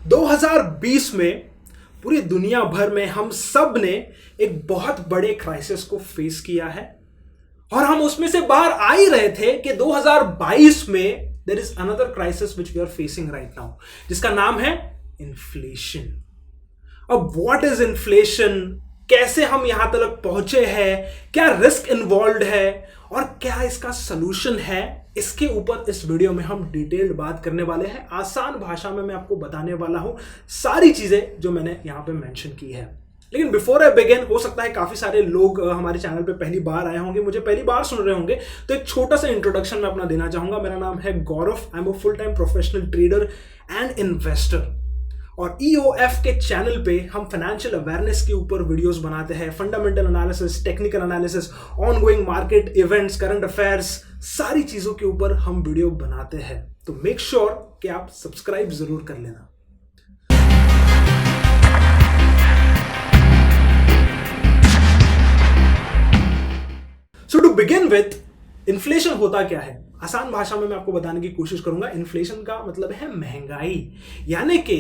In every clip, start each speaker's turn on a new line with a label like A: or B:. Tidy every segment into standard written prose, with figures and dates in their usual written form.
A: 2020 में पूरी दुनिया भर में हम सब ने एक बहुत बड़े क्राइसिस को फेस किया है और हम उसमें से बाहर आ ही रहे थे कि 2022 में there is another crisis which we are facing right now, जिसका नाम है इन्फ्लेशन। अब व्हाट इज इन्फ्लेशन, कैसे हम यहां तक पहुंचे हैं, क्या रिस्क इन्वॉल्व है और क्या इसका सोल्यूशन है, इसके ऊपर इस वीडियो में हम डिटेल्ड बात करने वाले हैं। आसान भाषा में मैं आपको बताने वाला हूं सारी चीजें जो मैंने यहां पे मेंशन की है। लेकिन बिफोर आई बिगिन, हो सकता है काफी सारे लोग हमारे चैनल पे पहली बार आए होंगे, मुझे पहली बार सुन रहे होंगे, तो एक छोटा सा इंट्रोडक्शन मैं अपना देना चाहूंगा। मेरा नाम है Gaurav, I am a full time professional trader and investor और EOF के चैनल पे हम फाइनेंशियल अवेयरनेस के ऊपर वीडियोस बनाते हैं, fundamental analysis, technical analysis, ongoing market events, current affairs, सारी चीजों के ऊपर हम वीडियो बनाते हैं। तो मेक श्योर कि आप सब्सक्राइब जरूर कर लेना। सो टू बिगिन विथ, इन्फ्लेशन होता क्या है? आसान भाषा में मैं आपको बताने की कोशिश करूंगा। इन्फ्लेशन का मतलब है महंगाई, यानी कि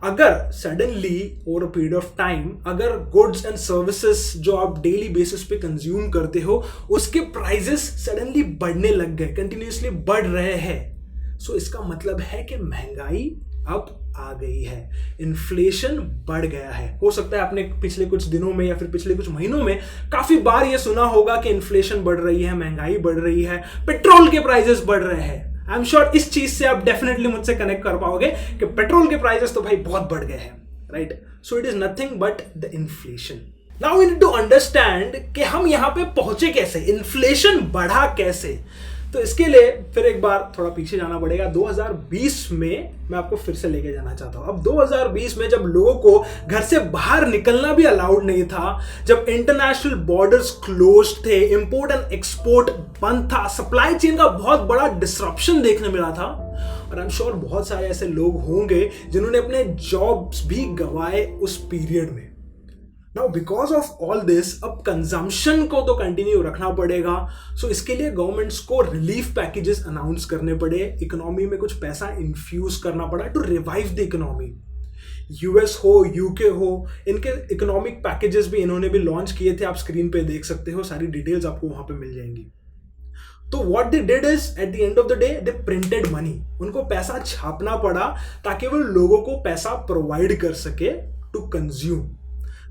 A: अगर suddenly over a period of time अगर गुड्स एंड सर्विसेज जो आप डेली बेसिस पे कंज्यूम करते हो उसके प्राइसेस सडनली बढ़ने लग गए, कंटिन्यूसली बढ़ रहे हैं, सो इसका मतलब है कि महंगाई अब आ गई है, इन्फ्लेशन बढ़ गया है। हो सकता है आपने पिछले कुछ दिनों में या फिर पिछले कुछ महीनों में काफी बार ये सुना होगा कि इन्फ्लेशन बढ़ रही है, महंगाई बढ़ रही है, पेट्रोल के प्राइसेस बढ़ रहे हैं। आई एम श्योर इस चीज से आप डेफिनेटली मुझसे कनेक्ट कर पाओगे कि पेट्रोल के प्राइसेस तो भाई बहुत बढ़ गए हैं, right? So it is nothing but the inflation. Now we need to understand कि हम यहां पे पहुंचे कैसे, इन्फ्लेशन बढ़ा कैसे। तो इसके लिए फिर एक बार थोड़ा पीछे जाना पड़ेगा। 2020 में मैं आपको फिर से लेके जाना चाहता हूं। अब 2020 में जब लोगों को घर से बाहर निकलना भी अलाउड नहीं था, जब इंटरनेशनल बॉर्डर्स क्लोज थे, इंपोर्ट एंड एक्सपोर्ट बंद था, सप्लाई चेन का बहुत बड़ा डिसरप्शन देखने मिला था, और आई एम श्योर बहुत सारे ऐसे लोग होंगे जिन्होंने अपने जॉब्स भी गंवाए उस पीरियड में। Now because of all this अब कंजम्पशन को तो कंटिन्यू रखना पड़ेगा। सो इसके लिए गवर्नमेंट्स को रिलीफ पैकेजेस अनाउंस करने पड़े, इकोनॉमी में कुछ पैसा इन्फ्यूज करना पड़ा to revive the economy. US हो, UK हो, इनके इकोनॉमिक पैकेजेस भी इन्होंने भी लॉन्च किए थे, आप स्क्रीन पे देख सकते हो, सारी डिटेल्स आपको वहां पे मिल जाएंगी। तो what they did is eight the end of the day they printed money, उनको पैसा छापना पड़ा ताकि वो लोगों को पैसा प्रोवाइड कर सके टू कंज्यूम।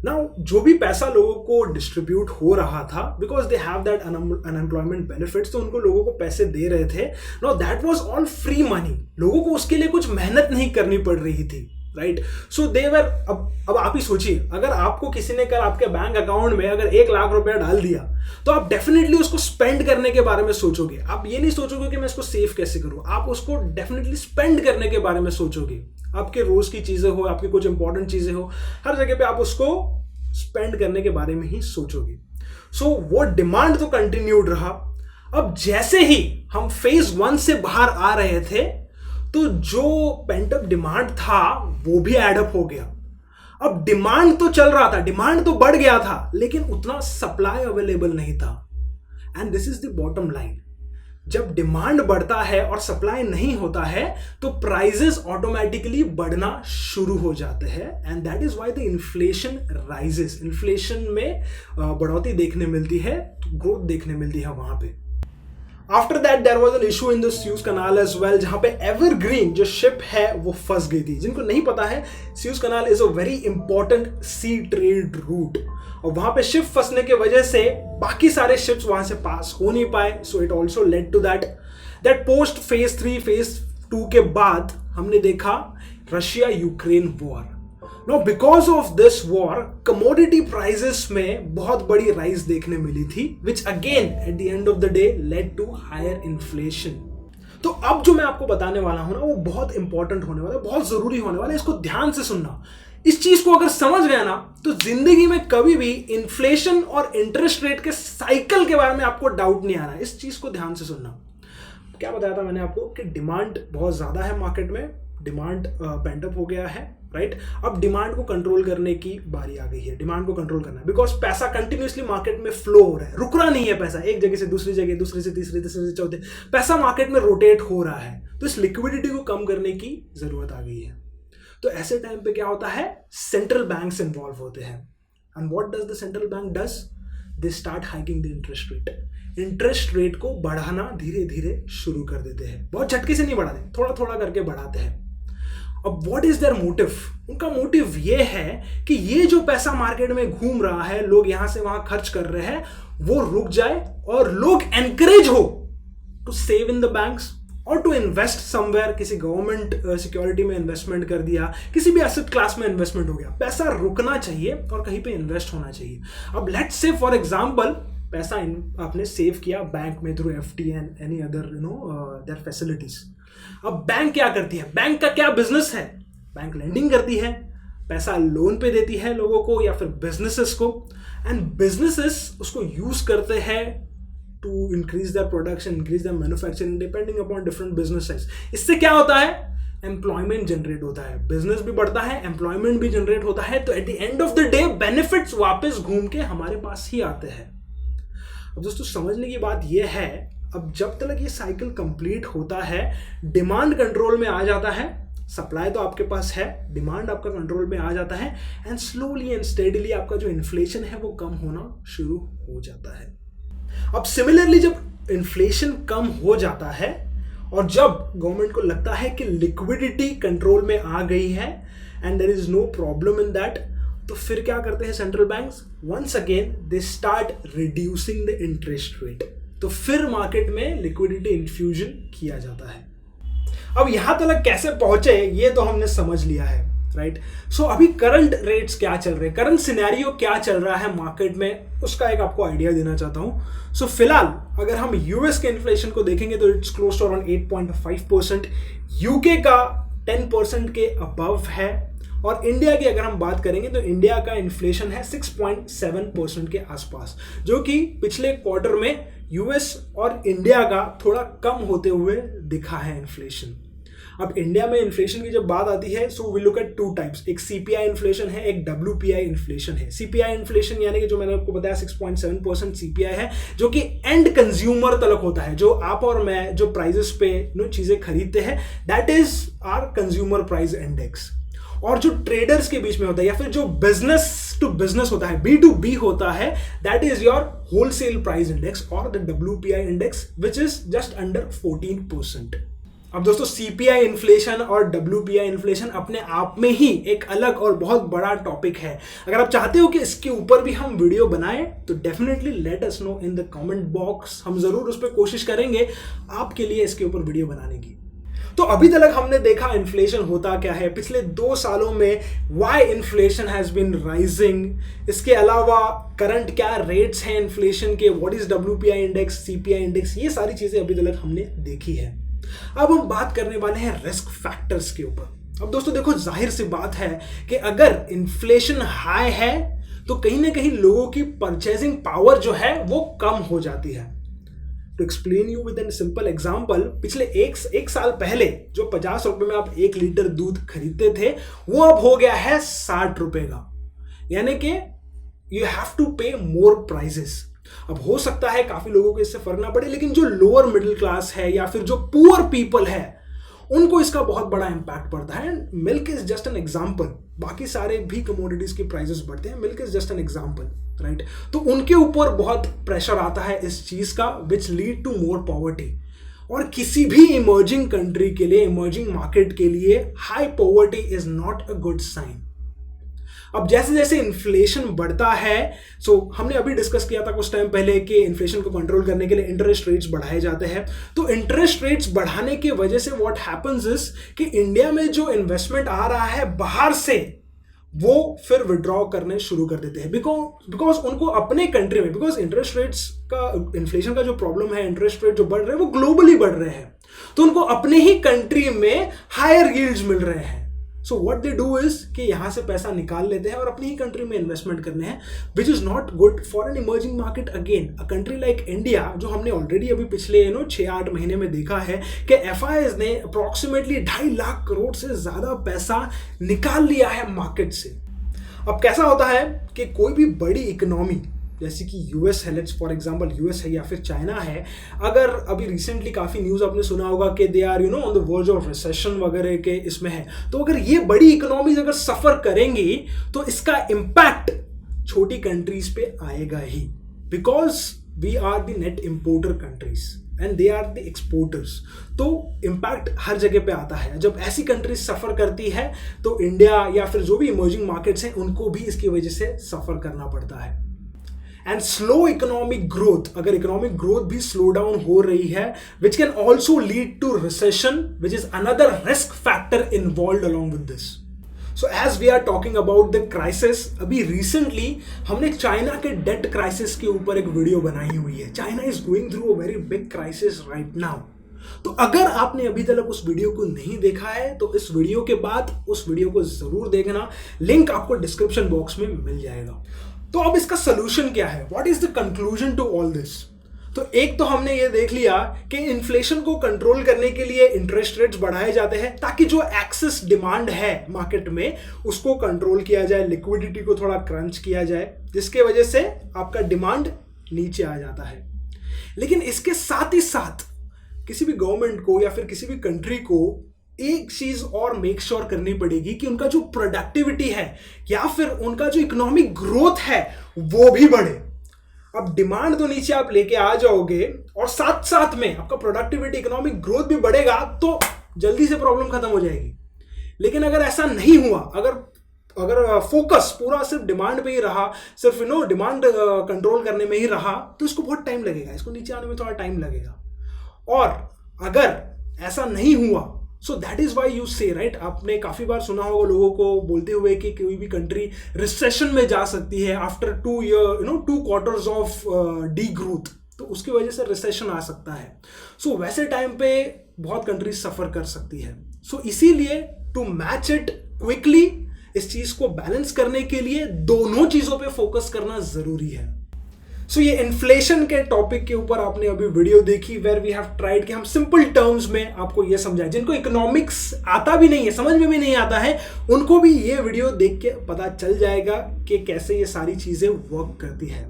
A: नाउ जो भी पैसा लोगों को डिस्ट्रीब्यूट हो रहा था, because they have that unemployment benefits, तो उनको लोगों को पैसे दे रहे थे। Now that was all free money, लोगों को उसके लिए कुछ मेहनत नहीं करनी पड़ रही थी, राइट? सो दे वर, अब आप ही सोचिए, अगर आपको किसी ने कल आपके बैंक अकाउंट में अगर 1 लाख रुपया डाल दिया तो आप डेफिनेटली उसको स्पेंड करने के बारे में सोचोगे। आप ये नहीं सोचोगे कि मैं इसको सेव कैसे करूं, आप उसको डेफिनेटली स्पेंड करने के बारे में सोचोगे। आपके रोज की चीजें हो, आपकी कुछ इंपॉर्टेंट चीजें हो, हर जगह पे आप उसको स्पेंड करने के बारे में ही सोचोगे। सो वो डिमांड तो कंटिन्यूड रहा। अब जैसे ही हम फेज 1 से बाहर आ रहे थे तो जो पेंटअप डिमांड था वो भी एडअप हो गया। अब डिमांड तो चल रहा था, डिमांड तो बढ़ गया था, लेकिन उतना सप्लाई अवेलेबल नहीं था। And this is the bottom line, जब डिमांड बढ़ता है और सप्लाई नहीं होता है तो प्राइसेस ऑटोमेटिकली बढ़ना शुरू हो जाते हैं, and that is why the inflation rises. Inflation में बढ़ोतरी देखने मिलती है, ग्रोथ देखने मिलती है वहां पे। After that there was an issue in the Suez canal as well, जहां पे एवरग्रीन जो शिप है वो फंस गई थी। जिनको नहीं पता है, Suez canal is a very important sea trade route, और वहां पे शिप फंसने की वजह से बाकी सारे शिप्स वहां से पास हो नहीं पाए। So it also led to that post phase 3 phase 2 के बाद हमने देखा Russia Ukraine war. Now because of this war commodity prices में बहुत बड़ी राइज देखने मिली थी, which again at the end of the day led to higher inflation. तो अब जो मैं आपको बताने वाला हूं ना, वो बहुत इंपॉर्टेंट होने वाला है, बहुत जरूरी होने वाला है, इसको ध्यान से सुनना। इस चीज को अगर समझ गया ना तो जिंदगी में कभी भी इन्फ्लेशन और इंटरेस्ट रेट के साइकिल के बारे में आपको डाउट नहीं आना। इस चीज को ध्यान से सुनना। क्या बताया था मैंने आपको कि डिमांड बहुत ज्यादा है मार्केट में, डिमांड पेंटअप हो गया है, राइट? अब डिमांड को कंट्रोल करने की बारी आ गई है, डिमांड को कंट्रोल करना है, बिकॉज पैसा कंटिन्यूसली मार्केट में फ्लो हो रहा है, रुक रहा नहीं है पैसा, एक जगह से दूसरी जगह, दूसरे से तीसरे, तीसरे से चौथे, पैसा मार्केट में रोटेट हो रहा है। तो इस लिक्विडिटी को कम करने की जरूरत आ गई है। तो ऐसे टाइम पे क्या होता है, सेंट्रल बैंक्स इन्वॉल्व होते हैं। And what does the central bank does, they start hiking the interest rate. Interest rate को बढ़ाना धीरे धीरे शुरू कर देते हैं, बहुत झटके से नहीं बढ़ाते, थोड़ा थोड़ा करके बढ़ाते हैं। अब व्हाट इज देयर मोटिव, उनका मोटिव ये है कि ये जो पैसा मार्केट में घूम रहा है, लोग यहां से वहां खर्च कर रहे हैं, वो रुक जाए और लोग एनकरेज हो to save in the banks और टू इन्वेस्ट समवेयर। किसी गवर्नमेंट सिक्योरिटी में इन्वेस्टमेंट कर दिया, किसी भी एसेट क्लास में इन्वेस्टमेंट हो गया, पैसा रुकना चाहिए और कहीं पे इन्वेस्ट होना चाहिए। अब लेट्स से फॉर एग्जांपल पैसा आपने सेव किया बैंक में through FD and any other there facilities. अब बैंक क्या करती है, बैंक का क्या बिजनेस है, बैंक लेंडिंग करती है, पैसा लोन पे देती है लोगों को या फिर बिजनेसेस को, एंड बिजनेसेस उसको यूज करते हैं to increase their production, increase their manufacturing, depending upon different businesses। इससे क्या होता है, एम्प्लॉयमेंट जनरेट होता है, बिजनेस भी बढ़ता है, एम्प्लॉयमेंट भी जनरेट होता है। तो eight the end of the day benefits वापस घूम के हमारे पास ही आते हैं। अब दोस्तों समझने की बात यह है, अब जब तक ये साइकिल कंप्लीट होता है, डिमांड कंट्रोल में आ जाता है, सप्लाई तो आपके पास है, डिमांड आपका कंट्रोल में आ जाता है, एंड स्लोली एंड स्टेडीली आपका जो इन्फ्लेशन है वो कम होना शुरू हो जाता है। अब सिमिलरली जब इन्फ्लेशन कम हो जाता है और जब गवर्नमेंट को लगता है कि लिक्विडिटी कंट्रोल में आ गई है and there is no problem in that, तो फिर क्या करते हैं central banks, once again they start reducing the interest rate. तो फिर मार्केट में लिक्विडिटी इन्फ्यूजन किया जाता है। अब यहां तक कैसे पहुंचे ये तो हमने समझ लिया है, राइट। सो अभी करंट रेट्स क्या चल रहे हैं, करंट सिनेरियो क्या चल रहा है मार्केट में, उसका एक आपको आइडिया देना चाहता हूं। सो फिलहाल अगर हम यूएस के इन्फ्लेशन को देखेंगे तो it's close to around 8.5%, UK का 10% के अबव है, और इंडिया की अगर हम बात करेंगे तो इंडिया का इन्फ्लेशन है 6.7% के आसपास, जो कि पिछले क्वार्टर में यूएस और इंडिया का थोड़ा कम होते हुए दिखा है इन्फ्लेशन। अब इंडिया में इन्फ्लेशन की जब बात आती है, so we look at two types, एक सीपीआई इन्फ्लेशन है, एक डब्ल्यूपीआई इन्फ्लेशन है। सीपीआई इन्फ्लेशन यानी कि जो मैंने आपको बताया 6.7% सीपीआई है, जो कि एंड कंज्यूमर तलक होता है, जो आप और मैं जो प्राइजेस पे चीजें खरीदते हैं, that is our consumer price index. और जो ट्रेडर्स के बीच में होता है या फिर जो बिजनेस टू बिजनेस होता है, B2B होता है, that is your wholesale price index और the WPI index which is just under 14%। अब दोस्तों सीपीआई इन्फ्लेशन और डब्ल्यूपीआई इन्फ्लेशन अपने आप में ही एक अलग और बहुत बड़ा टॉपिक है। अगर आप चाहते हो कि इसके ऊपर भी हम वीडियो बनाएं तो definitely let us know in the comment box, हम जरूर उस पर कोशिश करेंगे आपके लिए इसके ऊपर वीडियो बनाने की। तो अभी तक हमने देखा इन्फ्लेशन होता क्या है, पिछले 2 सालों में why inflation has been rising, इसके अलावा करंट क्या रेट्स हैं इन्फ्लेशन के, what is WPI index, CPI index, ये सारी चीजें अभी तक हमने देखी है। अब हम बात करने वाले हैं रिस्क फैक्टर्स के ऊपर। अब दोस्तों देखो, जाहिर सी बात है कि अगर इन्फ्लेशन हाई है तो कहीं ना कहीं लोगों की परचेजिंग पावर जो है वो कम हो जाती है। To explain you with an simple example, पिछले एक साल पहले जो 50 रुपए में आप 1 लीटर दूध खरीदते थे, वो अब हो गया है 60 रुपए का, यानी कि यू हैव टू पे मोर प्राइजेस। अब हो सकता है काफी लोगों को इससे फर्क ना पड़े, लेकिन जो लोअर मिडिल क्लास है या फिर जो पुअर पीपल है उनको इसका बहुत बड़ा इंपैक्ट पड़ता है। Milk is just an example, बाकी सारे भी कमोडिटीज के प्राइसेस बढ़ते हैं, milk is just an example, right. तो उनके ऊपर बहुत प्रेशर आता है इस चीज का, which lead to more poverty. और किसी भी इमर्जिंग कंट्री के लिए, इमर्जिंग मार्केट के लिए high poverty is not a good sign. अब जैसे जैसे इन्फ्लेशन बढ़ता है, सो हमने अभी डिस्कस किया था कुछ टाइम पहले कि इन्फ्लेशन को कंट्रोल करने के लिए इंटरेस्ट रेट्स बढ़ाए जाते हैं। तो इंटरेस्ट रेट्स बढ़ाने की वजह से व्हाट हैपेंस इज कि इंडिया में जो इन्वेस्टमेंट आ रहा है बाहर से, वो फिर विड्रॉ करने शुरू कर देते हैं, बिकॉज उनको अपने कंट्री में, बिकॉज इंटरेस्ट रेट्स का, इन्फ्लेशन का जो प्रॉब्लम है, इंटरेस्ट रेट जो बढ़ रहे हैं वो ग्लोबली बढ़ रहे हैं, तो उनको अपने ही कंट्री में हायर यील्ड्स मिल रहे हैं। So what they do is कि यहां से पैसा निकाल लेते हैं और अपनी ही कंट्री में इन्वेस्टमेंट करने हैं, which is not good for an emerging market. Again a country like India, जो हमने ऑलरेडी अभी पिछले 6-8 महीने में देखा है कि एफआईआईज ने अप्रोक्सीमेटली 2.5 लाख करोड़ से ज्यादा पैसा निकाल लिया है मार्केट से। अब कैसा होता है कि कोई भी बड़ी इकोनॉमी जैसे कि यूएस है, लेट्स फॉर एग्जांपल यूएस है या फिर चाइना है, अगर अभी रिसेंटली काफ़ी न्यूज़ आपने सुना होगा कि they are on the verge of recession वगैरह के इसमें है, तो अगर ये बड़ी इकोनॉमीज अगर सफ़र करेंगी तो इसका इम्पैक्ट छोटी कंट्रीज पे आएगा ही, because we are the net importer countries and they are the exporters. तो इम्पैक्ट हर जगह पे आता है। जब ऐसी कंट्रीज सफ़र करती है तो इंडिया या फिर जो भी इमर्जिंग मार्केट्स हैं उनको भी इसकी वजह से सफ़र करना पड़ता है। एंड स्लो इकोनॉमिक ग्रोथ, अगर इकोनॉमिक ग्रोथ भी स्लो डाउन हो रही है, which can also lead to recession, which is another risk factor involve along with this. So as we are talking about the crisis, अभी recently हमने China के debt crisis के ऊपर एक वीडियो बनाई हुई है। China is going through a very big crisis right now. तो अगर आपने अभी तक उस वीडियो को नहीं देखा है तो इस वीडियो के बाद उस वीडियो को जरूर देखना, लिंक आपको डिस्क्रिप्शन बॉक्स में मिल जाएगा। तो अब इसका सोल्यूशन क्या है? What is the conclusion to all this? तो एक तो हमने ये देख लिया कि इन्फ्लेशन को कंट्रोल करने के लिए इंटरेस्ट रेट्स बढ़ाए जाते हैं ताकि जो एक्सेस डिमांड है मार्केट में उसको कंट्रोल किया जाए, लिक्विडिटी को थोड़ा क्रंच किया जाए, जिसके वजह से आपका डिमांड नीचे आ जाता है। लेकिन इसके साथ ही साथ किसी भी गवर्नमेंट को या फिर किसी भी कंट्री को एक चीज और मेक श्योर करनी पड़ेगी कि उनका जो प्रोडक्टिविटी है या फिर उनका जो इकोनॉमिक ग्रोथ है वो भी बढ़े। अब डिमांड तो नीचे आप लेके आ जाओगे और साथ साथ में आपका प्रोडक्टिविटी, इकोनॉमिक ग्रोथ भी बढ़ेगा तो जल्दी से प्रॉब्लम खत्म हो जाएगी। लेकिन अगर ऐसा नहीं हुआ, अगर फोकस पूरा सिर्फ डिमांड पे ही रहा, सिर्फ डिमांड कंट्रोल करने में ही रहा, तो इसको बहुत टाइम लगेगा, इसको नीचे आने में थोड़ा टाइम लगेगा। और अगर ऐसा नहीं हुआ, so that is why you से राइट, आपने काफी बार सुना होगा लोगों को बोलते हुए कि कोई भी कंट्री रिसेशन में जा सकती है after 2 quarters of D growth, तो उसकी वजह से रिसेशन आ सकता है। सो वैसे टाइम पे बहुत कंट्रीज सफर कर सकती है। सो इसीलिए टू मैच इट क्विकली, इस चीज को बैलेंस करने के लिए दोनों चीजों पे फोकस करना जरूरी है। सो ये इन्फ्लेशन के टॉपिक के ऊपर आपने अभी वीडियो देखी, वेयर वी हैव ट्राइड कि हम सिंपल टर्म्स में आपको ये समझाएं। जिनको इकोनॉमिक्स आता भी नहीं है, समझ में भी नहीं आता है, उनको भी ये वीडियो देख के पता चल जाएगा कि कैसे ये सारी चीजें वर्क करती है।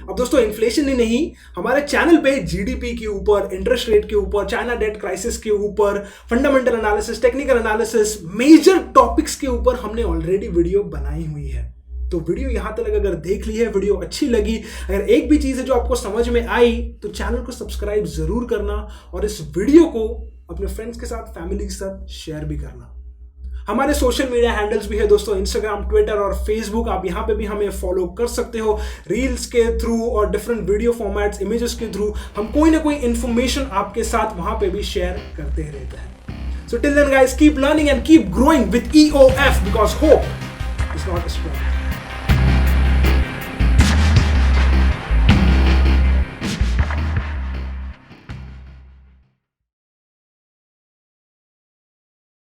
A: अब दोस्तों, इन्फ्लेशन ही नहीं, हमारे चैनल पे जीडीपी के ऊपर, इंटरेस्ट रेट के ऊपर, चाइना डेट क्राइसिस के ऊपर, fundamental analysis, technical analysis, major topics के ऊपर हमने ऑलरेडी वीडियो बनाई हुई है। तो वीडियो यहां तक अगर देख ली है, वीडियो अच्छी लगी, अगर एक भी चीज है जो आपको समझ में आई, तो चैनल को सब्सक्राइब जरूर करना और इस वीडियो को अपने फ्रेंड्स के साथ, फैमिली के साथ शेयर भी करना। हमारे सोशल मीडिया हैंडल्स भी है दोस्तों, इंस्टाग्राम, ट्विटर और फेसबुक, आप यहां पे भी हमें फॉलो कर सकते हो। रील्स के थ्रू और डिफरेंट वीडियो फॉर्मेट्स, इमेजेस के थ्रू हम कोई ना कोई इंफॉर्मेशन आपके साथ वहां पे भी शेयर करते रहते हैं। So till then guys, keep learning and keep growing with EOF, because hope is not a strength.